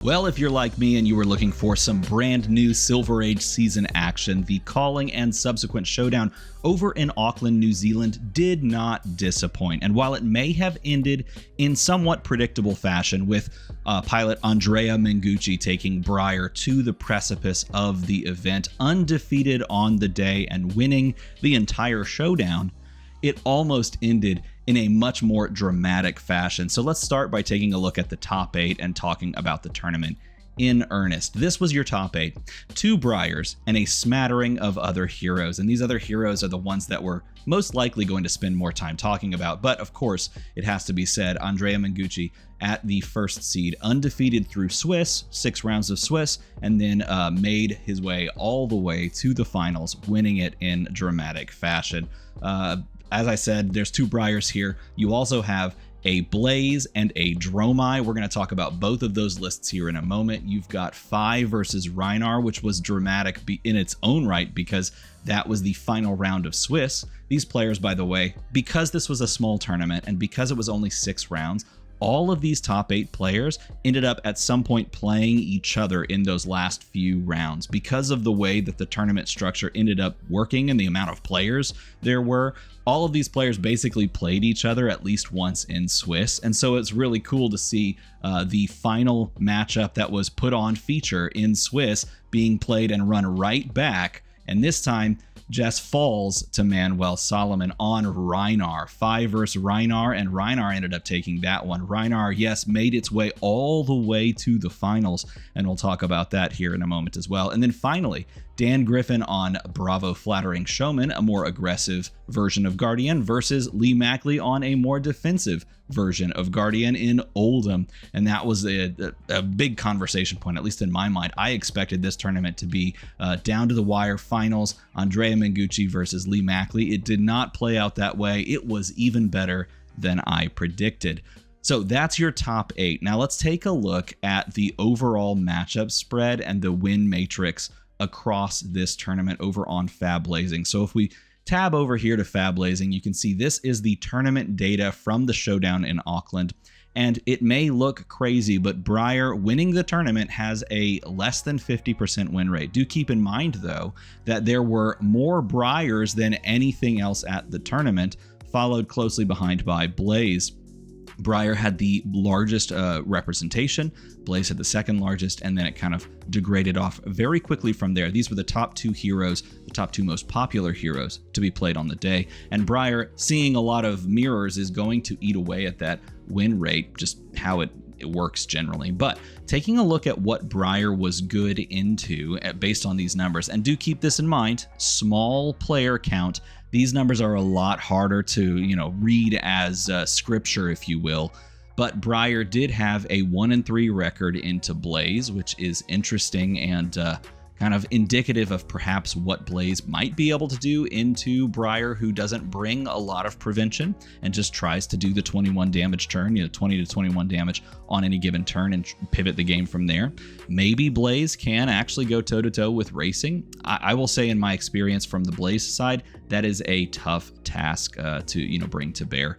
Well, if you're like me and you were looking for some brand new Silver Age season action, the calling and subsequent showdown over in Auckland, New Zealand did not disappoint. And while it may have ended in somewhat predictable fashion with pilot Andrea Mengucci taking Breyer to the precipice of the event, undefeated on the day and winning the entire showdown, it almost ended in a much more dramatic fashion. So let's start by taking a look at the top 8 and talking about the tournament in earnest. This was your top 8, 2 Breyers and a smattering of other heroes. And these other heroes are the ones that we're most likely going to spend more time talking about. But of course, it has to be said, Andrea Mengucci at the first seed, undefeated through Swiss, 6 rounds of Swiss, and then made his way all the way to the finals, winning it in dramatic fashion. As I said, there's 2 Breyers here. You also have a Blaze and a Dromai. We're going to talk about both of those lists here in a moment. You've got Phi versus Reinar, which was dramatic in its own right because that was the final round of Swiss. These players, by the way, because this was a small tournament and because it was only 6 rounds, all of these top 8 players ended up at some point playing each other in those last few rounds. Because of the way that the tournament structure ended up working and the amount of players there were, all of these players basically played each other at least once in Swiss. And so it's really cool to see the final matchup that was put on feature in Swiss being played and run right back. And this time, Jess falls to Manuel Solomon on Reinar. Phi versus Reinar, and Reinar ended up taking that one. Reinar, yes, made its way all the way to the finals, and we'll talk about that here in a moment as well. And then finally, Dan Griffin on Bravo Flattering Showman, a more aggressive version of Guardian, versus Lee Mackley on a more defensive version of Guardian in Oldham. And that was a big conversation point, at least in my mind. I expected this tournament to be down to the wire finals, Andrea Mengucci versus Lee Mackley. It did not play out that way. It was even better than I predicted. So that's your top 8. Now let's take a look at the overall matchup spread and the win matrix across this tournament over on Fab Blazing. So if we tab over here to Fab Blazing, you can see this is the tournament data from the showdown in Auckland. And it may look crazy, but Breyer winning the tournament has a less than 50% win rate. Do keep in mind, though, that there were more Breyers than anything else at the tournament, followed closely behind by Blaze. Breyer had the largest representation, Blaze had the second largest, and then it kind of degraded off very quickly from there. These were the top 2 heroes, the top 2 most popular heroes to be played on the day. And Breyer, seeing a lot of mirrors, is going to eat away at that win rate, just how it works generally. But taking a look at what Breyer was good into based on these numbers, and do keep this in mind, small player count. These numbers are a lot harder to, read as scripture, if you will. But Breyer did have a 1-3 record into Blaze, which is interesting and kind of indicative of perhaps what Blaze might be able to do into Breyer, who doesn't bring a lot of prevention and just tries to do the 21 damage turn, 20 to 21 damage on any given turn and pivot the game from there. Maybe Blaze can actually go toe-to-toe with Racing. I will say in my experience from the Blaze side, that is a tough task to bring to bear.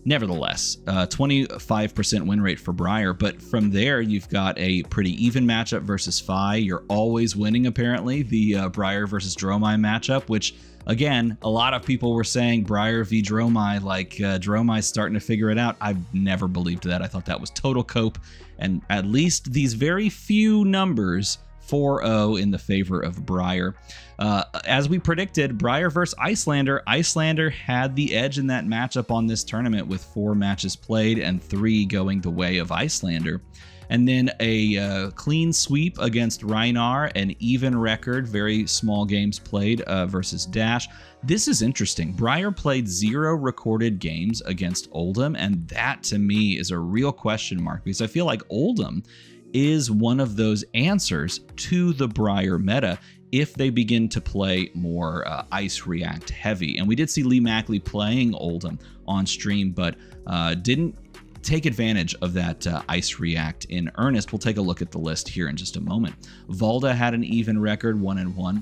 Nevertheless, 25% win rate for Breyer, but from there you've got a pretty even matchup versus Phi. You're always winning, apparently, the Breyer versus Dromai matchup, which, again, a lot of people were saying Breyer v Dromai, like Dromai's starting to figure it out. I've never believed that. I thought that was total cope, and at least these very few numbers 4-0 in the favor of Breyer. As we predicted, Breyer versus Icelander. Icelander had the edge in that matchup on this tournament with 4 matches played and 3 going the way of Icelander. And then a clean sweep against Reinar, an even record, very small games played versus Dash. This is interesting. Breyer played 0 recorded games against Oldham, and that to me is a real question mark because I feel like Oldham is one of those answers to the Breyer meta if they begin to play more Ice React heavy. And we did see Lee Mackley playing Oldham on stream, but didn't take advantage of that Ice React in earnest. We'll take a look at the list here in just a moment. Valda had an even record, 1-1.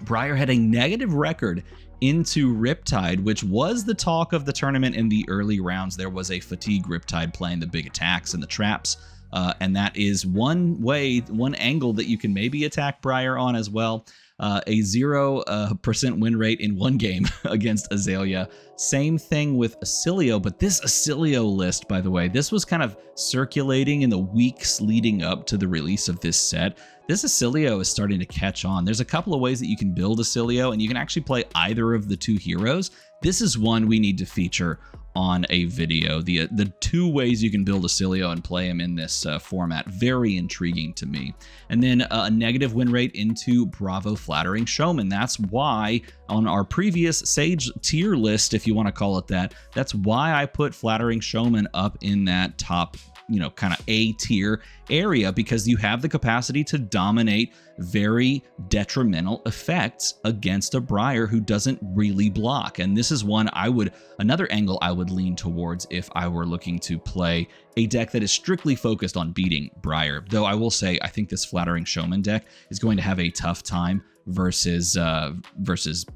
Breyer had a negative record into Riptide, which was the talk of the tournament in the early rounds. There was a fatigue Riptide playing the big attacks and the traps. and that is one way, one angle that you can maybe attack Briar on as well. A 0% win rate in one game against Azalea. Same thing with Acilio, but this Acilio list, by the way, this was kind of circulating in the weeks leading up to the release of this set. This Acilio is starting to catch on. There's a couple of ways that you can build Acilio, and you can actually play either of the two heroes. This is one we need to feature on a video. The two ways you can build Acilio and play him in this format, very intriguing to me. And then a negative win rate into Bravo Flattering Showman. That's why on our previous Sage tier list, if you want to call it that, that's why I put Flattering Showman up in that top, kind of A tier area, because you have the capacity to dominate very detrimental effects against a Briar who doesn't really block. And this is another angle I would lean towards if I were looking to play a deck that is strictly focused on beating Briar. Though I will say, I think this Flattering Showman deck is going to have a tough time versus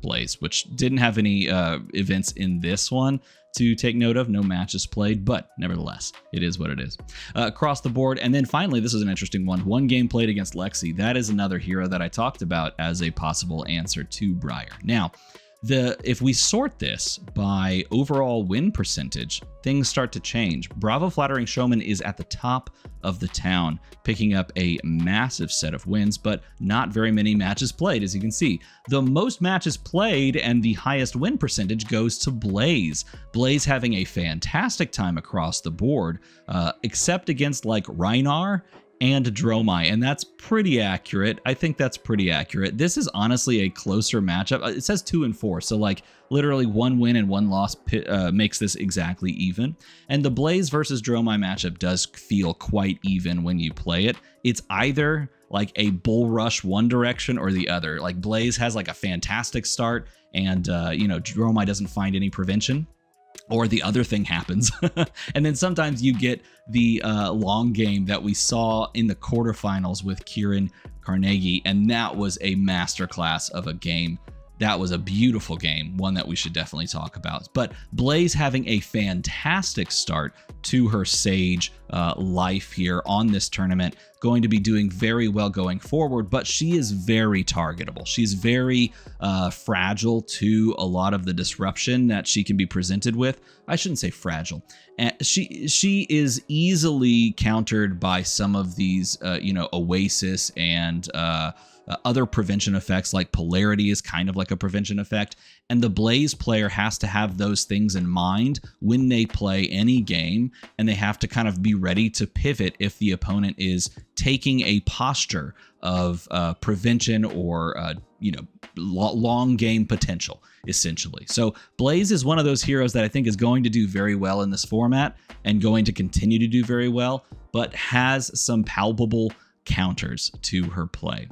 Blaze, which didn't have any events in this one to take note of, no matches played, but nevertheless, it is what it is. Across the board, and then finally, this is an interesting one. One game played against Lexi. That is another hero that I talked about as a possible answer to Briar. Now, if we sort this by overall win percentage, things start to change. Bravo Flattering Showman is at the top of the town, picking up a massive set of wins, but not very many matches played, as you can see. The most matches played and the highest win percentage goes to Blaze. Blaze having a fantastic time across the board, except against like Rhinar and Dromai, and that's pretty accurate. I think that's pretty accurate. This is honestly a closer matchup. It says 2 and 4, so like literally 1 win and 1 loss makes this exactly even. And the Blaze versus Dromai matchup does feel quite even when you play it. It's either like a bull rush one direction or the other. Like Blaze has like a fantastic start, and Dromai doesn't find any prevention, or the other thing happens. And then sometimes you get the long game that we saw in the quarterfinals with Kieran Carnegie, and that was a masterclass of a game. That was a beautiful game, one that we should definitely talk about. But Blaze having a fantastic start to her Sage life here on this tournament, going to be doing very well going forward, but she is very targetable. She's very fragile to a lot of the disruption that she can be presented with. I shouldn't say fragile. She is easily countered by some of these, Oasis and other prevention effects, like Polarity is kind of like a prevention effect. And the Blaze player has to have those things in mind when they play any game, and they have to kind of be ready to pivot if the opponent is taking a posture of prevention or, long game potential, essentially. So Blaze is one of those heroes that I think is going to do very well in this format and going to continue to do very well, but has some palpable counters to her play.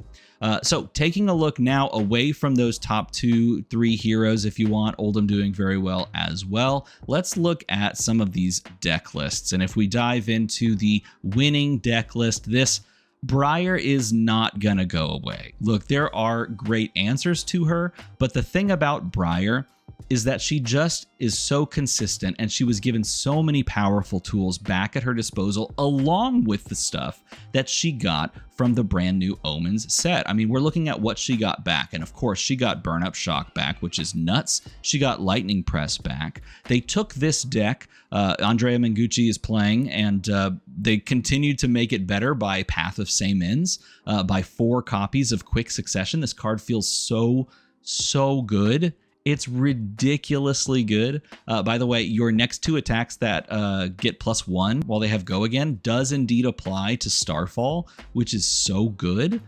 So taking a look now away from those top 2-3 heroes, if you want, Oldham doing very well as well. Let's look at some of these deck lists. And if we dive into the winning deck list, this Briar is not gonna go away. Look, there are great answers to her, but the thing about Briar is that she just is so consistent, and she was given so many powerful tools back at her disposal, along with the stuff that she got from the brand new Omens set. I mean, we're looking at what she got back, and of course she got Burn Up Shock back, which is nuts. She got Lightning Press back. They took this deck, Andrea Mengucci is playing, and they continued to make it better by Path of Same Ends, by 4 copies of Quick Succession. This card feels so good. It's ridiculously good. By the way, your next 2 attacks that get +1 while they have Go Again does indeed apply to Starfall, which is so good.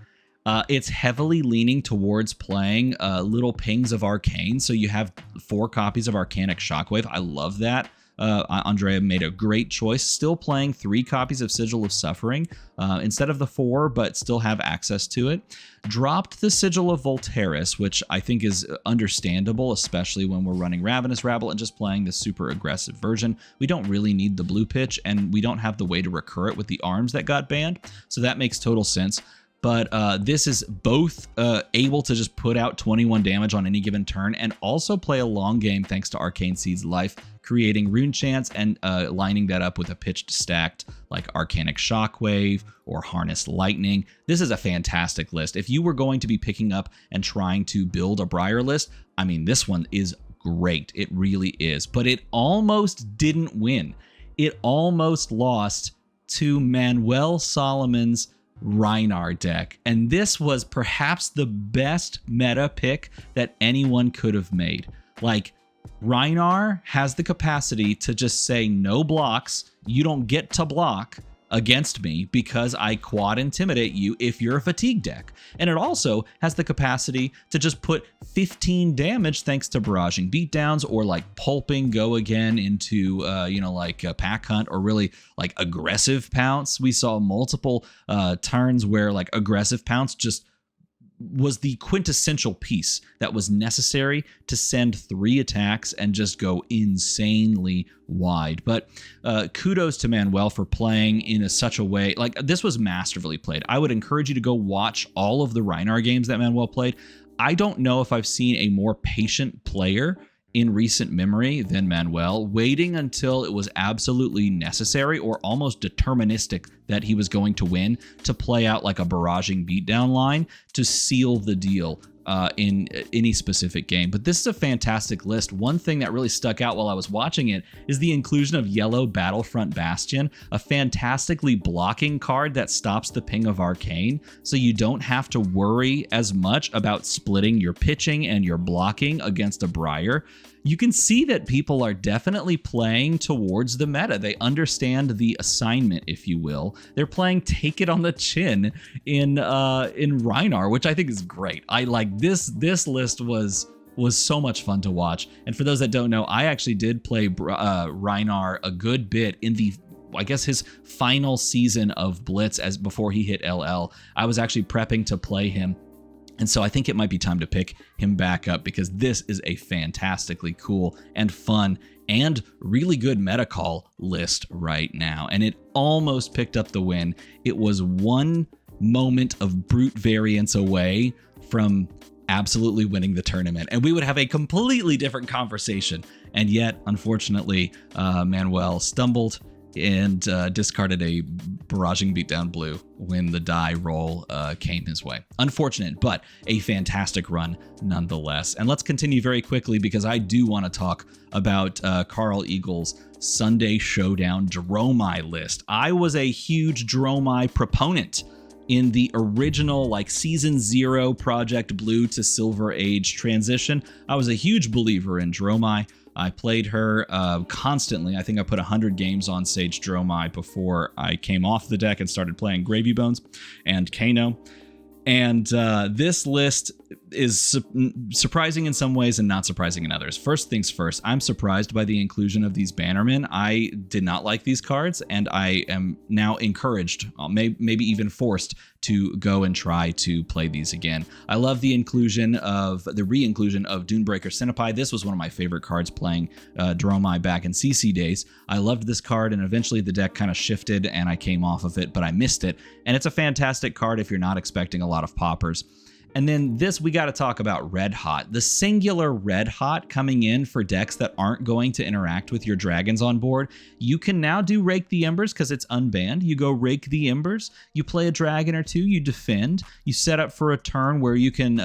It's heavily leaning towards playing little pings of Arcane, so you have 4 copies of Arcanic Shockwave. I love that. Andrea made a great choice, still playing 3 copies of Sigil of Suffering instead of the 4, but still have access to it. Dropped the Sigil of Voltaris, which I think is understandable, especially when we're running Ravenous Rabble and just playing the super aggressive version. We don't really need the blue pitch, and we don't have the way to recur it with the arms that got banned, so that makes total sense. but this is both able to just put out 21 damage on any given turn and also play a long game thanks to Arcane Seed's life, creating rune chants and lining that up with a pitched stacked like Arcanic Shockwave or Harness Lightning. This is a fantastic list. If you were going to be picking up and trying to build a Briar list, I mean, this one is great. It really is. But it almost didn't win. It almost lost to Manuel Solomon's Rhinar deck. And this was perhaps the best meta pick that anyone could have made. Like, Rhinar has the capacity to just say no blocks. You don't get to block against me because I quad intimidate you if you're a fatigue deck. And it also has the capacity to just put 15 damage thanks to barraging beatdowns or like pulping go again into, like a pack hunt or really like aggressive pounce. We saw multiple turns where like aggressive pounce just was the quintessential piece that was necessary to send 3 attacks and just go insanely wide. But kudos to Manuel for playing in such a way, like this was masterfully played. I would encourage you to go watch all of the Rhinar games that Manuel played. I don't know if I've seen a more patient player in recent memory than Manuel, waiting until it was absolutely necessary or almost deterministic that he was going to win to play out like a barraging beatdown line to seal the deal in any specific game. But this is a fantastic list. One thing that really stuck out while I was watching it is the inclusion of Yellow Battlefront Bastion, a fantastically blocking card that stops the ping of Arcane, so you don't have to worry as much about splitting your pitching and your blocking against a Briar. You can see that people are definitely playing towards the meta. They understand the assignment, if you will. They're playing take it on the chin in Rhinar, which I think is great. I like this list was so much fun to watch. And for those that don't know, I actually did play Rhinar a good bit in the, I guess, his final season of Blitz as before he hit LL. I was actually prepping to play him. And so I think it might be time to pick him back up because this is a fantastically cool and fun and really good meta call list right now. And it almost picked up the win. It was one moment of brute variance away from absolutely winning the tournament. And we would have a completely different conversation. And yet, unfortunately, Manuel stumbled and discarded a barraging beatdown blue when the die roll came his way. Unfortunate, but a fantastic run nonetheless. And let's continue very quickly because I do want to talk about Carl Eagle's Sunday Showdown Dromai list. I was a huge Dromai proponent in the original like season 0 Project Blue to Silver Age transition. I was a huge believer in Dromai. I played her constantly. I think I put 100 games on Sage Dromai before I came off the deck and started playing Gravy Bones and Kano. And this list is surprising in some ways and not surprising in others. First things first, I'm surprised by the inclusion of these Bannermen. I did not like these cards, and I am now encouraged, maybe even forced, to go and try to play these again. I love the re-inclusion of Dunebreaker Centipede. This was one of my favorite cards playing Dromai back in CC days. I loved this card, and eventually the deck kind of shifted and I came off of it, but I missed it. And it's a fantastic card if you're not expecting a lot of poppers. And then this, we got to talk about Red Hot. The singular Red Hot coming in for decks that aren't going to interact with your dragons on board. You can now do Rake the Embers because it's unbanned. You go Rake the Embers, you play a dragon or two, you defend, you set up for a turn where you can,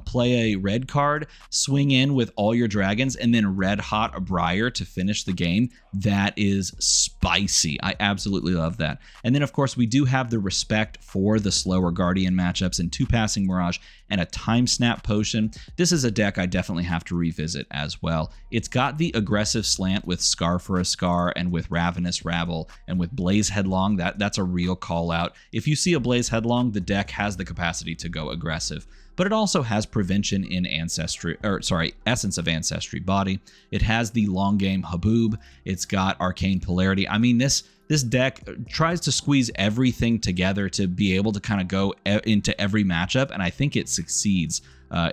play a red card, swing in with all your dragons, and then Red Hot a Briar to finish the game. That is spicy. I absolutely love that. And then, of course, we do have the respect for the slower Guardian matchups and 2 Passing Mirage and a Time Snap Potion. This is a deck I definitely have to revisit as well. It's got the aggressive slant with Scar for a Scar and with Ravenous Rabble and with Blaze Headlong. That's a real call out. If you see a Blaze Headlong, the deck has the capacity to go aggressive. But it also has Prevention in Essence of Ancestry Body. It has the long game Haboob. It's got Arcane Polarity. I mean, this deck tries to squeeze everything together to be able to kind of go into every matchup, and I think it succeeds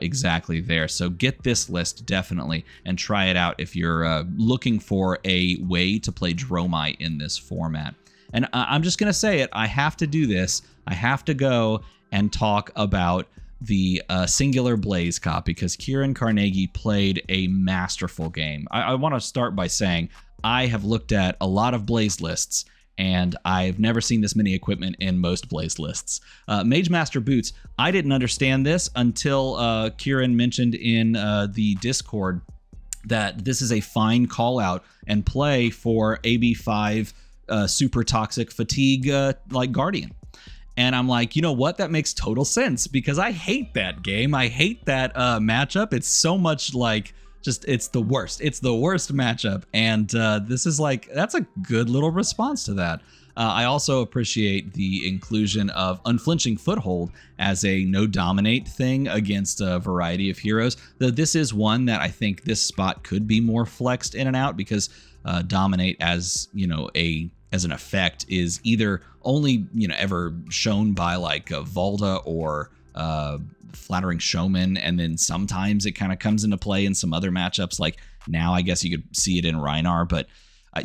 exactly there. So get this list definitely and try it out if you're looking for a way to play Dromai in this format. And I'm just going to say it. I have to do this. I have to go and talk about the Singular Blaze copy because Kieran Carnegie played a masterful game. I want to start by saying I have looked at a lot of Blaze lists, and I've never seen this many equipment in most Blaze lists. Mage Master Boots, I didn't understand this until Kieran mentioned in the Discord that this is a fine call out and play for AB5 super toxic fatigue like Guardian. And I'm like, you know what? That makes total sense because I hate that game. I hate that matchup. It's so much like it's the worst. It's the worst matchup. And this is like, that's a good little response to that. I also appreciate the inclusion of Unflinching Foothold as a no dominate thing against a variety of heroes. Though this is one that I think this spot could be more flexed in and out because dominate as, as an effect is either only, ever shown by like Valda or Flattering Showman, and then sometimes it kind of comes into play in some other matchups. Like now, I guess you could see it in Rhinar, but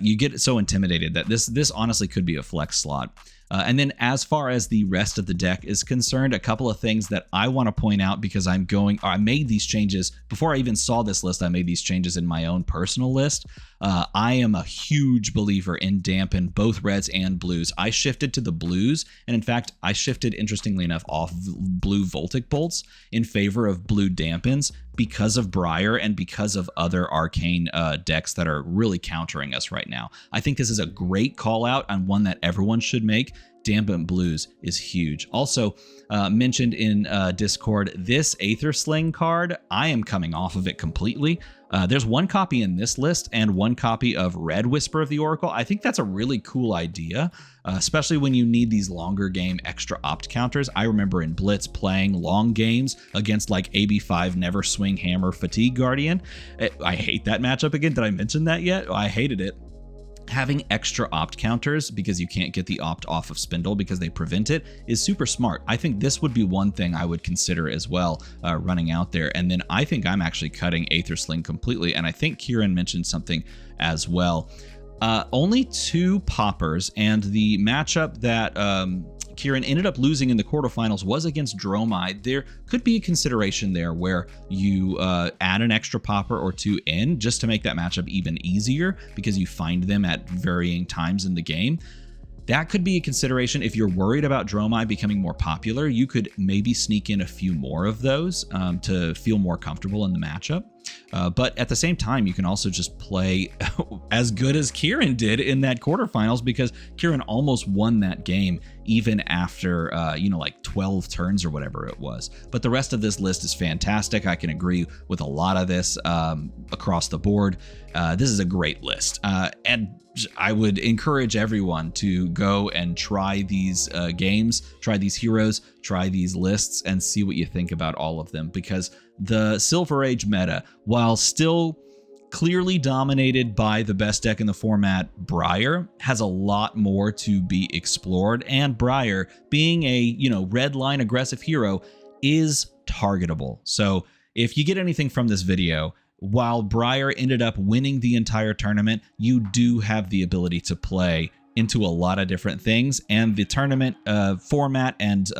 you get so intimidated that this honestly could be a flex slot. And then as far as the rest of the deck is concerned, a couple of things that I want to point out because I made these changes before I even saw this list. I made these changes in my own personal list. I am a huge believer in dampen both reds and blues. I shifted to the blues, and in fact, I shifted, interestingly enough, off blue Voltic Bolts in favor of blue dampens because of Briar and because of other arcane decks that are really countering us right now. I think this is a great call out and one that everyone should make. Dampen blues is huge. Also mentioned in Discord, this Aether Sling card, I am coming off of it completely. There's one copy in this list and one copy of Red Whisper of the Oracle. I think that's a really cool idea, especially when you need these longer game extra opt counters. I remember in Blitz playing long games against like AB5 Never Swing Hammer Fatigue Guardian. I hate that matchup again. Did I mention that yet? I hated it. Having extra opt counters because you can't get the opt off of Spindle because they prevent it is super smart. I think this would be one thing I would consider as well running out there. And then I think I'm actually cutting Aether Sling completely. And I think Kieran mentioned something as well. Only 2 poppers, and the matchup that Kieran ended up losing in the quarterfinals was against Dromai. There could be a consideration there where you add an extra popper or 2 in just to make that matchup even easier because you find them at varying times in the game. That could be a consideration. If you're worried about Dromai becoming more popular, you could maybe sneak in a few more of those to feel more comfortable in the matchup. But at the same time, you can also just play as good as Kieran did in that quarterfinals because Kieran almost won that game even after, like 12 turns or whatever it was. But the rest of this list is fantastic. I can agree with a lot of this across the board. This is a great list. And I would encourage everyone to go and try these games, try these heroes, try these lists, and see what you think about all of them. Because the Silver Age meta, while still clearly dominated by the best deck in the format, Briar, has a lot more to be explored. And Briar, being a red line aggressive hero, is targetable. So if you get anything from this video, while Briar ended up winning the entire tournament, you do have the ability to play into a lot of different things, and the tournament format and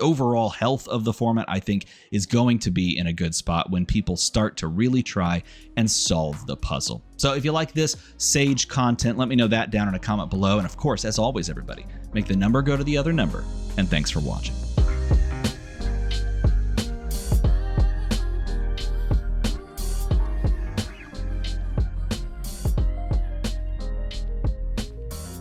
overall health of the format, I think, is going to be in a good spot when people start to really try and solve the puzzle. So if you like this Sage content, let me know that down in a comment below. And of course, as always, everybody, make the number go to the other number, and thanks for watching.